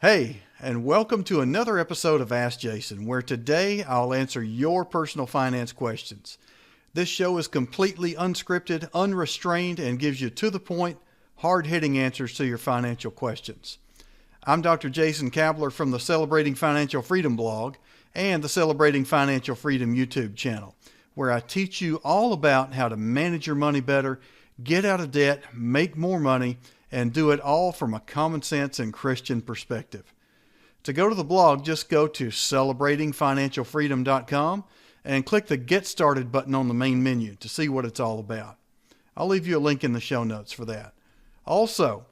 Hey, and welcome to another episode of Ask Jason, where today I'll answer your personal finance questions. This show is completely unscripted, unrestrained, and gives you to the point, hard-hitting answers to your financial questions. I'm Dr. Jason Kabler from the Celebrating Financial Freedom blog and the Celebrating Financial Freedom YouTube channel, where I teach you all about how to manage your money better, get out of debt, make more money, and do it all from a common sense and Christian perspective. To go to the blog, just go to celebratingfinancialfreedom.com and click the Get Started button on the main menu to see what it's all about. I'll leave you a link in the show notes for that. Also,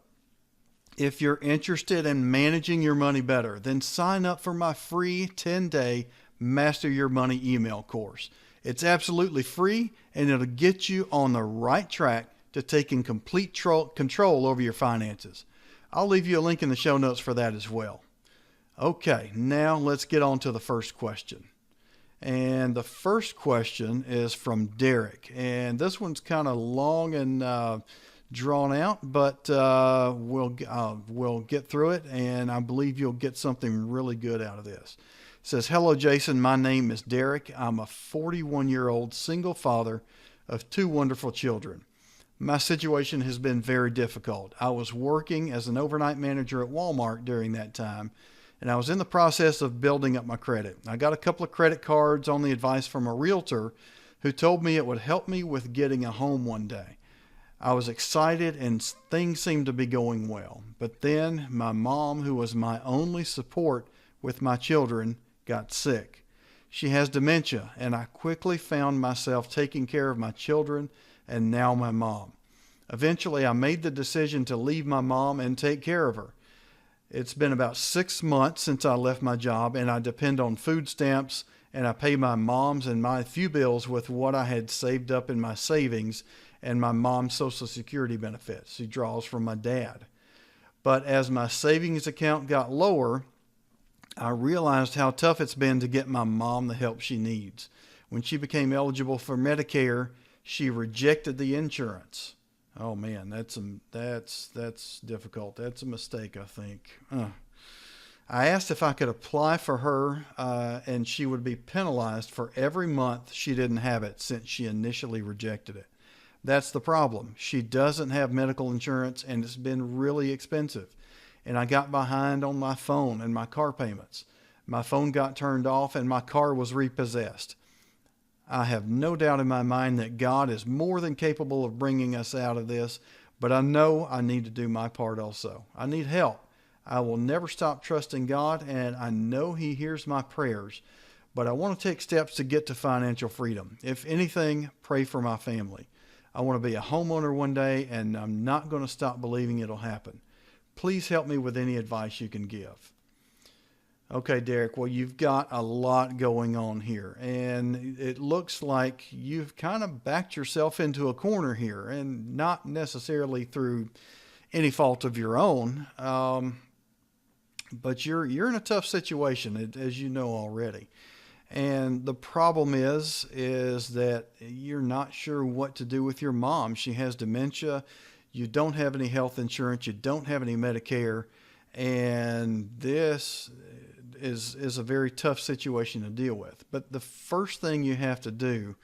if you're interested in managing your money better, then sign up for my free 10-day Master Your Money email course. It's absolutely free, and it'll get you on the right track to taking complete control over your finances. I'll leave you a link in the show notes for that as well. Okay, now let's get on to the first question. And the first question is from Derek. And this one's kind of long and drawn out, but we'll get through it, and I believe you'll get something really good out of this. It says, "Hello, Jason. My name is Derek. I'm a 41-year-old single father of two wonderful children. My situation has been very difficult. I was working as an overnight manager at Walmart during that time, and I was in the process of building up my credit. I got a couple of credit cards on the advice from a realtor who told me it would help me with getting a home one day. I was excited and things seemed to be going well. But then my mom, who was my only support with my children, got sick. She has dementia, and I quickly found myself taking care of my children and now my mom. Eventually, I made the decision to leave my mom and take care of her. It's been about 6 months since I left my job, and I depend on food stamps, and I pay my mom's and my few bills with what I had saved up in my savings and my mom's Social Security benefits. She draws from my dad. But as my savings account got lower, I realized how tough it's been to get my mom the help she needs. When she became eligible for MEDICARE, she rejected the insurance." Oh man, that's difficult. That's a mistake, I think. I asked if I could apply for her, and she would be penalized for every month she didn't have it since she initially rejected it. That's the problem. She doesn't have medical insurance, and it's been really expensive. And I got behind on my phone and my car payments. My phone got turned off, and my car was repossessed. I have no doubt in my mind that God is more than capable of bringing us out of this, but I know I need to do my part also. I need help. I will never stop trusting God, and I know He hears my prayers, but I want to take steps to get to financial freedom. If anything, pray for my family. I want to be a homeowner one day, and I'm not going to stop believing it'll happen. Please help me with any advice you can give." Okay, Derek, well, you've got a lot going on here, and it looks like you've kind of backed yourself into a corner here, and not necessarily through any fault of your own, but you're in a tough situation, as you know already. And the problem is that you're not sure what to do with your mom. She has dementia. You don't have any health insurance. You don't have any Medicare, and this is a very tough situation to deal with. But the first thing you have to do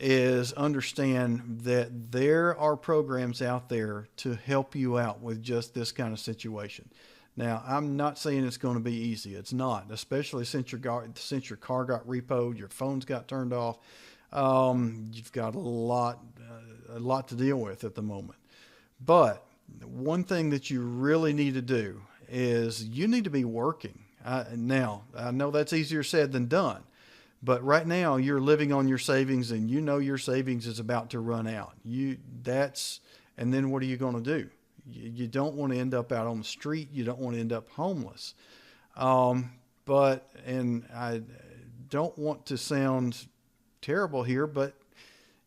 is understand that there are programs out there to help you out with just this kind of situation. Now, I'm not saying it's going to be easy. It's not, especially since your car got repoed, your phone's got turned off. You've got a lot to deal with at the moment. But one thing that you really need to do is you need to be working. Now, I know that's easier said than done, but right now you're living on your savings, and you know your savings is about to run out. And then what are you going to do? You don't want to end up out on the street. You don't want to end up homeless. And I don't want to sound terrible here, but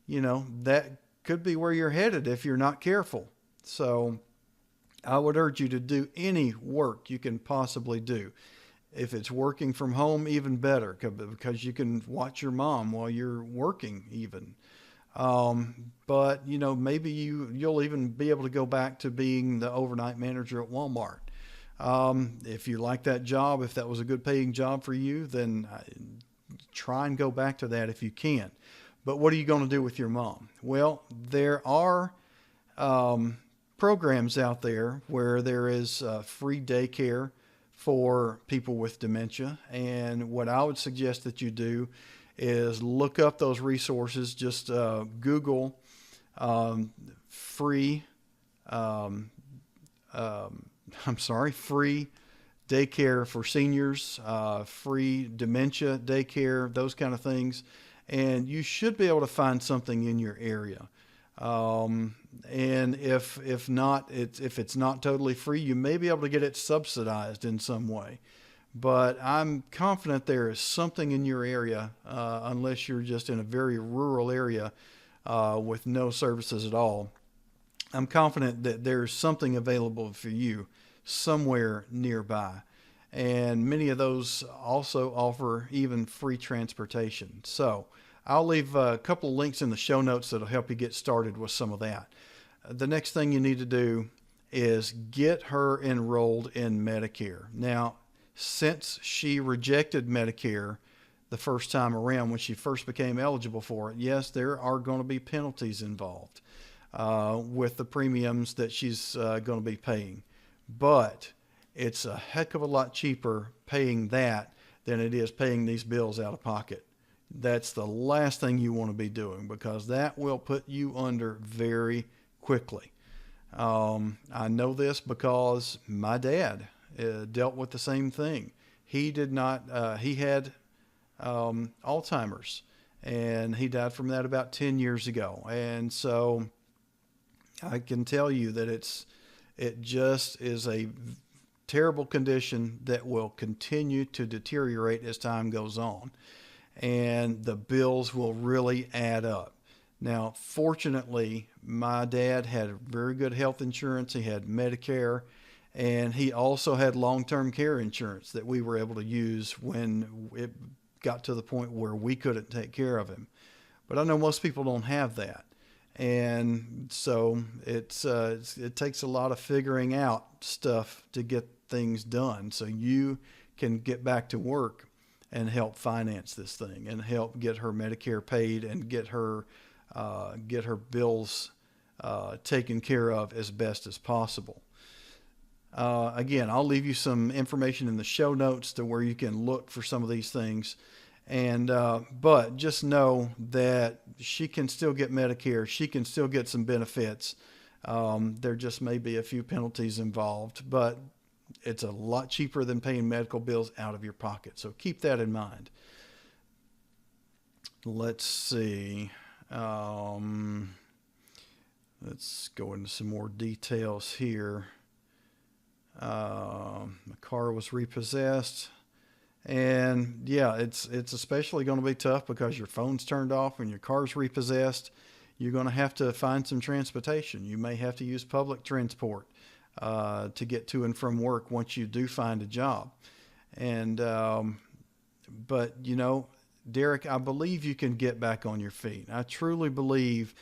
that could be where you're headed if you're not careful. So I would urge you to do any work you can possibly do. If it's working from home, even better, because you can watch your mom while you're working even. But maybe you'll even be able to go back to being the overnight manager at Walmart. If you like that job, if that was a good paying job for you, then try and go back to that if you can. But what are you going to do with your mom? Well, there are programs out there where there is free daycare for people with dementia. And what I would suggest that you do is look up those resources. Just Google free, free daycare for seniors, free dementia daycare, those kind of things. And you should be able to find something in your area. And if it's not totally free, you may be able to get it subsidized in some way. But I'm confident there is something in your area, unless you're just in a very rural area with no services at all. I'm confident that there's something available for you somewhere nearby. And many of those also offer even free transportation. So I'll leave a couple of links in the show notes that'll help you get started with some of that. The next thing you need to do is get her enrolled in Medicare. Now, since she rejected Medicare the first time around when she first became eligible for it, yes, there are going to be penalties involved with the premiums that she's going to be paying. But it's a heck of a lot cheaper paying that than it is paying these bills out of pocket. That's the last thing you want to be doing, because that will put you under very quickly. I know this because my dad dealt with the same thing. He did not, he had Alzheimer's, and he died from that about 10 years ago. And so I can tell you that it just is a terrible condition that will continue to deteriorate as time goes on. And the bills will really add up. Now, fortunately, my dad had very good health insurance. He had Medicare, and he also had long-term care insurance that we were able to use when it got to the point where we couldn't take care of him. But I know most people don't have that. And so it takes a lot of figuring out stuff to get things done so you can get back to work and help finance this thing and help get her Medicare paid and get her bills taken care of as best as possible. Again, I'll leave you some information in the show notes to where you can look for some of these things. And but just know that she can still get Medicare. She can still get some benefits. There just may be a few penalties involved, but it's a lot cheaper than paying medical bills out of your pocket. So keep that in mind. Let's see. Let's go into some more details here. The car was repossessed. And yeah, it's especially going to be tough because your phone's turned off when your car's repossessed. You're going to have to find some transportation. You may have to use public transport to get to and from work once you do find a job. And but you know, Derek, I believe you can get back on your feet. I truly believe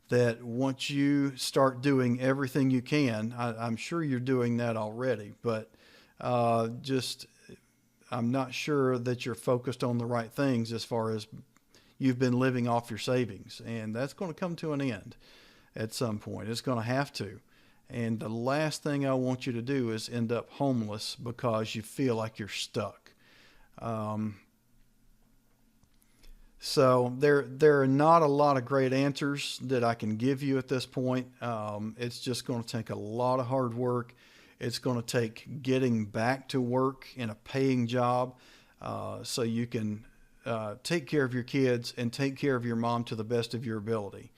that once you start doing everything you can, I'm sure you're doing that already, but I'm not sure that you're focused on the right things as far as you've been living off your savings. And that's going to come to an end at some point. It's going to have to. And the last thing I want you to do is end up homeless because you feel like you're stuck. So there are not a lot of great answers that I can give you at this point. It's just going to take a lot of hard work. It's going to take getting back to work in a paying job so you can take care of your kids and take care of your mom to the best of your ability.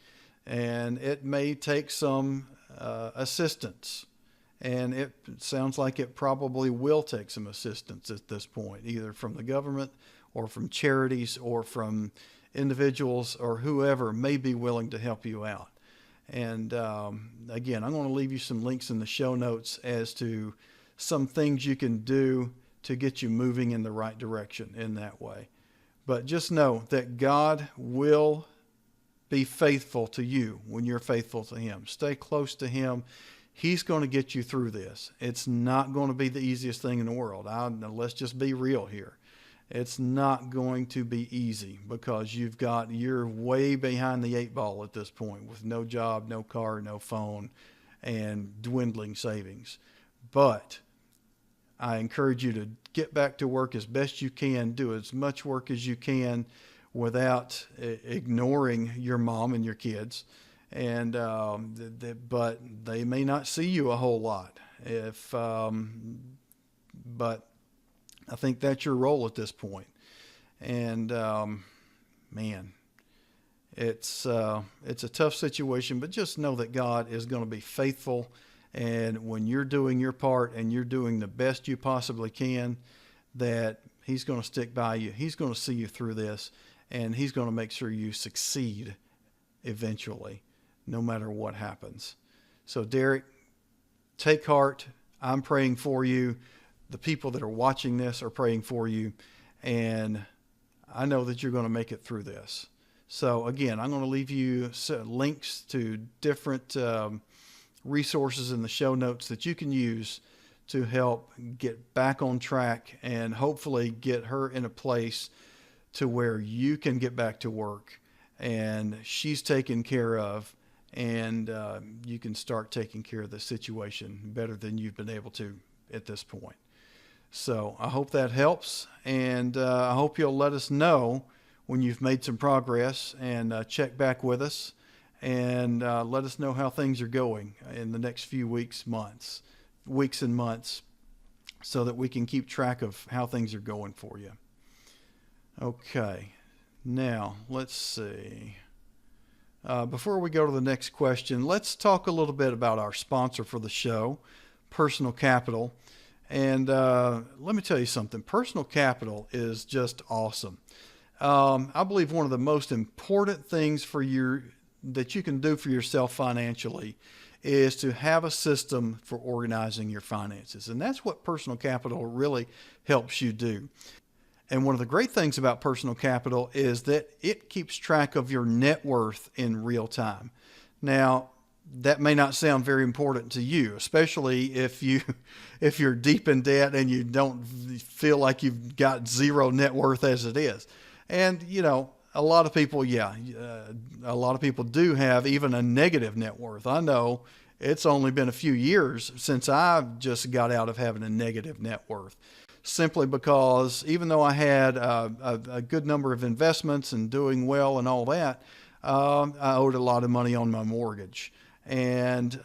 And it may take some assistance. And it sounds like it probably will take some assistance at this point, either from the government or from charities or from individuals or whoever may be willing to help you out. And again, I'm going to leave you some links in the show notes as to some things you can do to get you moving in the right direction in that way. But just know that God will be faithful to you when you're faithful to Him. Stay close to Him. He's going to get you through this. It's not going to be the easiest thing in the world. Let's just be real here. It's not going to be easy because you're way behind the 8 ball at this point with no job, no car, no phone, and dwindling savings. But I encourage you to get back to work as best you can, do as much work as you can without ignoring your mom and your kids. And but they may not see you a whole lot. But I think that's your role at this point. And man, it's a tough situation, but just know that God is going to be faithful. And when you're doing your part and you're doing the best you possibly can, that He's going to stick by you. He's going to see you through this, and He's going to make sure you succeed eventually, no matter what happens. So Derek, take heart. I'm praying for you. The people that are watching this are praying for you, and I know that you're going to make it through this. So again, I'm going to leave you links to different resources in the show notes that you can use to help get back on track and hopefully get her in a place to where you can get back to work and she's taken care of, and you can start taking care of the situation better than you've been able to at this point. So I hope that helps, and I hope you'll let us know when you've made some progress, and check back with us, and let us know how things are going in the next few weeks and months, so that we can keep track of how things are going for you. Okay, now let's see. Before we go to the next question, let's talk a little bit about our sponsor for the show, Personal Capital. And let me tell you something. Personal Capital is just awesome. I believe one of the most important things that you can do for yourself financially is to have a system for organizing your finances. And that's what Personal Capital really helps you do. And one of the great things about Personal Capital is that it keeps track of your net worth in real time. Now, that may not sound very important to you, especially if you're deep in debt and you don't feel like you've got zero net worth as it is. And, a lot of people, a lot of people do have even a negative net worth. I know it's only been a few years since I've just got out of having a negative net worth, simply because even though I had a good number of investments and doing well and all that, I owed a lot of money on my mortgage. And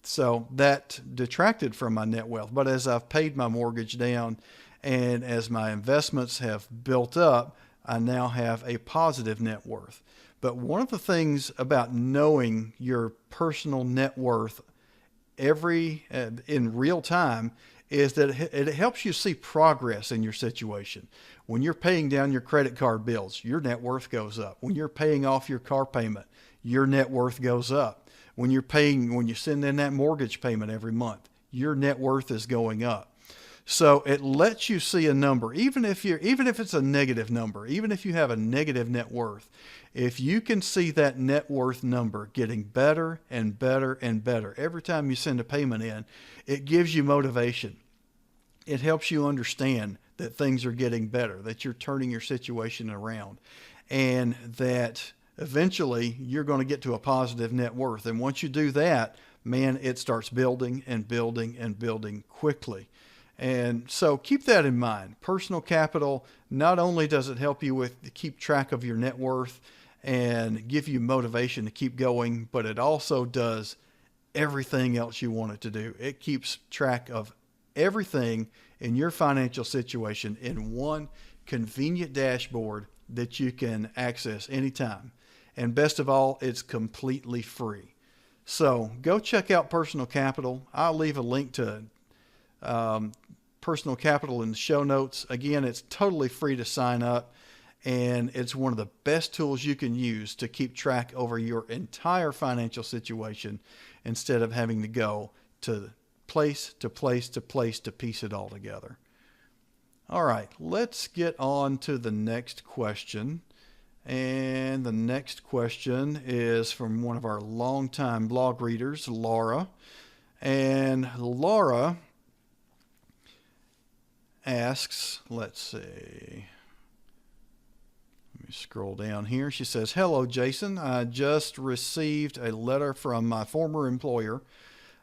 so that detracted from my net wealth. But as I've paid my mortgage down and as my investments have built up, I now have a positive net worth. But one of the things about knowing your personal net worth in real time is that it helps you see progress in your situation. When you're paying down your credit card bills, your net worth goes up. When you're paying off your car payment, your net worth goes up. When you send in that mortgage payment every month, your net worth is going up. So it lets you see a number, even if it's a negative number, even if you have a negative net worth, if you can see that net worth number getting better and better and better every time you send a payment in, it gives you motivation. It helps you understand that things are getting better, that you're turning your situation around, and that eventually you're going to get to a positive net worth. And once you do that, man, it starts building and building and building quickly. And so keep that in mind. Personal Capital, not only does it help you to keep track of your net worth and give you motivation to keep going, but it also does everything else you want it to do. It keeps track of everything in your financial situation in one convenient dashboard that you can access anytime. And best of all, it's completely free. So go check out Personal Capital. I'll leave a link to Personal Capital in the show notes. Again, it's totally free to sign up, and it's one of the best tools you can use to keep track over your entire financial situation instead of having to go to place to place to place to piece it all together. All right, let's get on to the next question. And the next question is from one of our longtime blog readers, Laura. And Laura asks, let's see, let me scroll down here. She says, "Hello, Jason. I just received a letter from my former employer.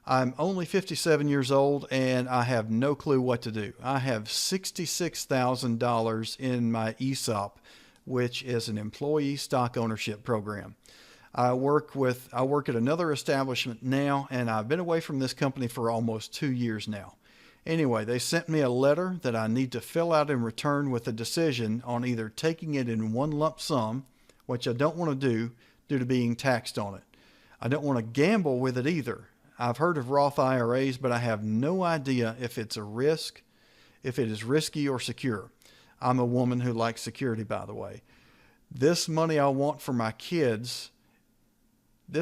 I'm only 57 years old and I have no clue what to do. I have $66,000 in my ESOP, which is an employee stock ownership program. I work at another establishment now, and I've been away from this company for almost 2 years now. Anyway, they sent me a letter that I need to fill out and return with a decision on either taking it in one lump sum, which I don't want to do due to being taxed on it. I don't want to gamble with it either. I've heard of Roth IRAs, but I have no idea if it's a risk, if it is risky or secure. I'm a woman who likes security, by the way. This is money I want for my kids in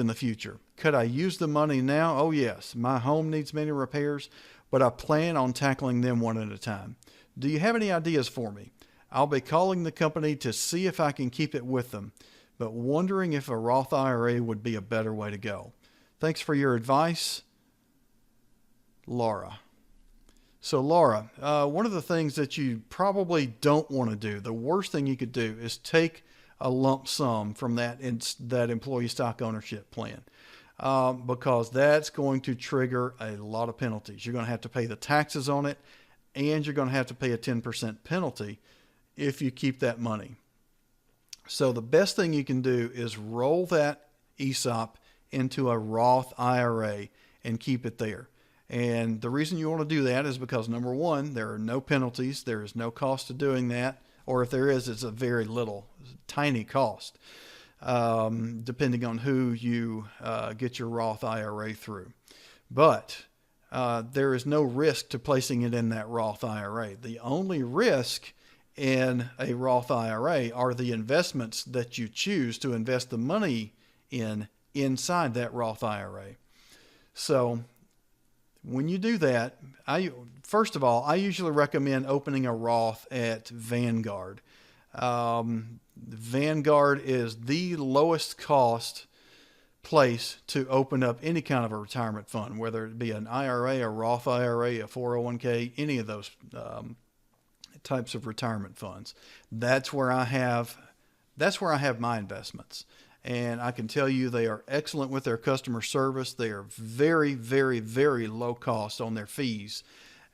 the future. Could I use the money now? Oh yes, my home needs many repairs, but I plan on tackling them one at a time. Do you have any ideas for me? I'll be calling the company to see if I can keep it with them, but wondering if a Roth IRA would be a better way to go. Thanks for your advice, Laura." So Laura, one of the things that you probably don't want to do, the worst thing you could do, is take a lump sum from that employee stock ownership plan, because that's going to trigger a lot of penalties. You're going to have to pay the taxes on it, and you're going to have to pay a 10% penalty if you keep that money. So the best thing you can do is roll that ESOP into a Roth IRA and keep it there. And the reason you want to do that is because, number one, there are no penalties. There is no cost to doing that. Or if there is, it's a very little, tiny cost, depending on who you get your Roth IRA through. But there is no risk to placing it in that Roth IRA. The only risk in a Roth IRA are the investments that you choose to invest the money inside that Roth IRA. So when you do that, first of all, I usually recommend opening a Roth at Vanguard. Vanguard is the lowest cost place to open up any kind of a retirement fund, whether it be an IRA, a Roth IRA, a 401k, any of those types of retirement funds. That's where I have my investments. And I can tell you they are excellent with their customer service. They are very, very, very low cost on their fees.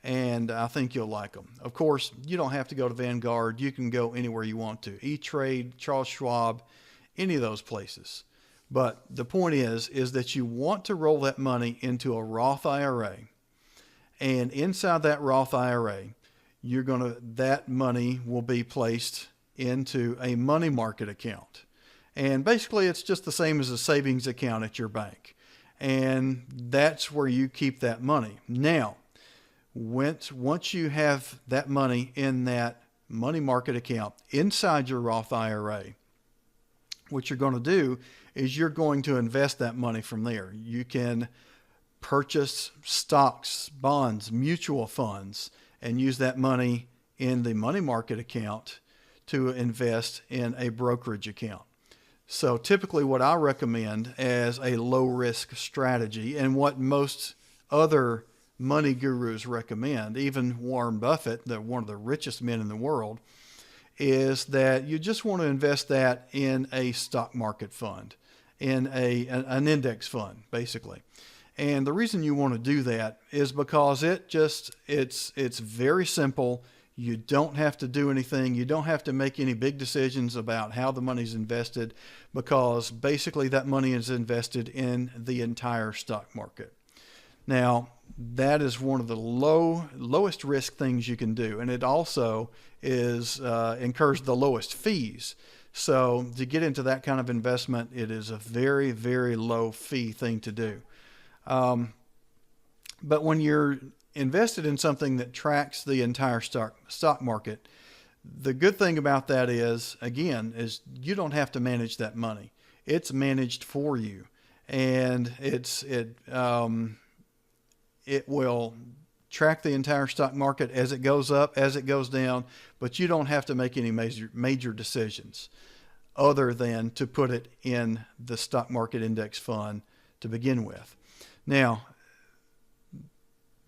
And I think you'll like them. Of course, you don't have to go to Vanguard. You can go anywhere you want to. E-Trade, Charles Schwab, any of those places. But the point is that you want to roll that money into a Roth IRA. And inside that Roth IRA, that money will be placed into a money market account. And basically, it's just the same as a savings account at your bank. And that's where you keep that money. Now, once you have that money in that money market account inside your Roth IRA, what you're going to do is you're going to invest that money from there. You can purchase stocks, bonds, mutual funds, and use that money in the money market account to invest in a brokerage account. So typically what I recommend as a low-risk strategy, and what most other money gurus recommend, even Warren Buffett, one of the richest men in the world, is that you just want to invest that in a stock market fund, in an index fund, basically. And the reason you want to do that is because it's very simple. You don't have to do anything. You don't have to make any big decisions about how the money's invested, because basically that money is invested in the entire stock market. Now, that is one of the lowest risk things you can do. And it also incurs the lowest fees. So to get into that kind of investment, it is a very, very low fee thing to do. But when you're invested in something that tracks the entire stock market, the good thing about that is you don't have to manage that money. It's managed for you, and it will track the entire stock market as it goes up, as it goes down, but you don't have to make any major decisions other than to put it in the stock market index fund to begin with. Now,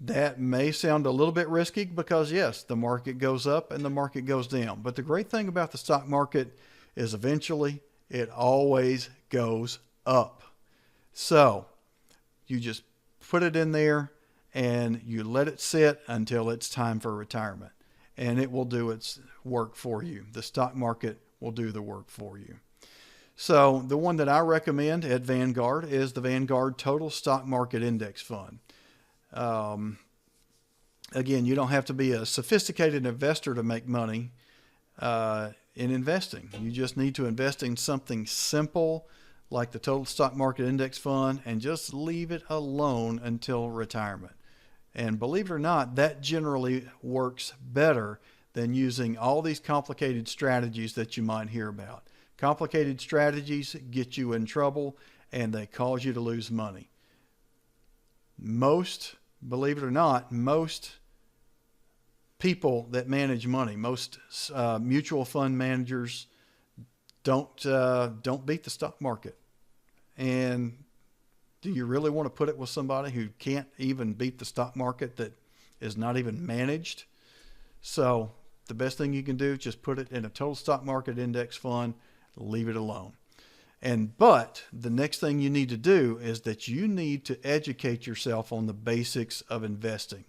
that may sound a little bit risky because, yes, the market goes up and the market goes down. But the great thing about the stock market is eventually it always goes up. So you just put it in there and you let it sit until it's time for retirement. And it will do its work for you. The stock market will do the work for you. So the one that I recommend at Vanguard is the Vanguard Total Stock Market Index Fund. Again, you don't have to be a sophisticated investor to make money in investing. You just need to invest in something simple like the Total Stock Market Index Fund and just leave it alone until retirement. And believe it or not, that generally works better than using all these complicated strategies that you might hear about. Complicated strategies get you in trouble and they cause you to lose money. Believe it or not, most people that manage money, most mutual fund managers don't beat the stock market. And do you really want to put it with somebody who can't even beat the stock market that is not even managed? So the best thing you can do is just put it in a total stock market index fund, leave it alone. But the next thing you need to do is that you need to educate yourself on the basics of investing,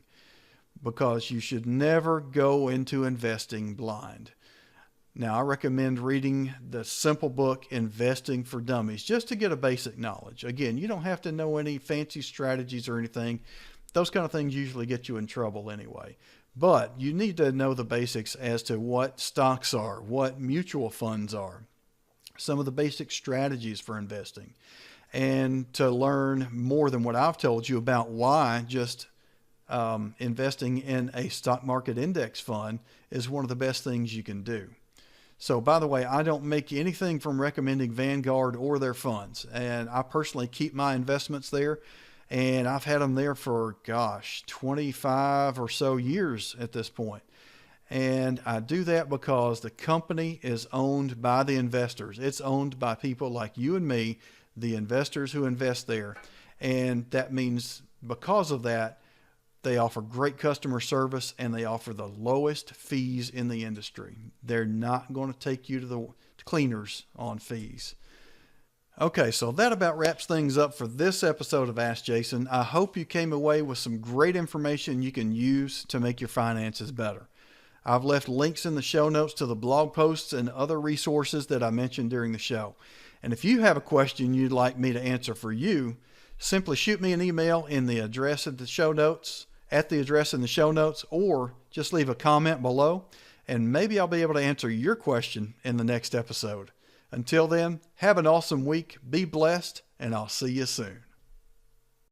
because you should never go into investing blind. Now, I recommend reading the simple book, Investing for Dummies, just to get a basic knowledge. Again, you don't have to know any fancy strategies or anything. Those kind of things usually get you in trouble anyway. But you need to know the basics as to what stocks are, what mutual funds are, some of the basic strategies for investing, and to learn more than what I've told you about why just investing in a stock market index fund is one of the best things you can do. So, by the way, I don't make anything from recommending Vanguard or their funds, and I personally keep my investments there, and I've had them there for 25 or so years at this point. And I do that because the company is owned by the investors. It's owned by people like you and me, the investors who invest there. And that means because of that, they offer great customer service and they offer the lowest fees in the industry. They're not going to take you to the cleaners on fees. Okay, so that about wraps things up for this episode of Ask Jason. I hope you came away with some great information you can use to make your finances better. I've left links in the show notes to the blog posts and other resources that I mentioned during the show. And if you have a question you'd like me to answer for you, simply shoot me an email in the address of the show notes, at the address in the show notes, or just leave a comment below, and maybe I'll be able to answer your question in the next episode. Until then, have an awesome week, be blessed, and I'll see you soon.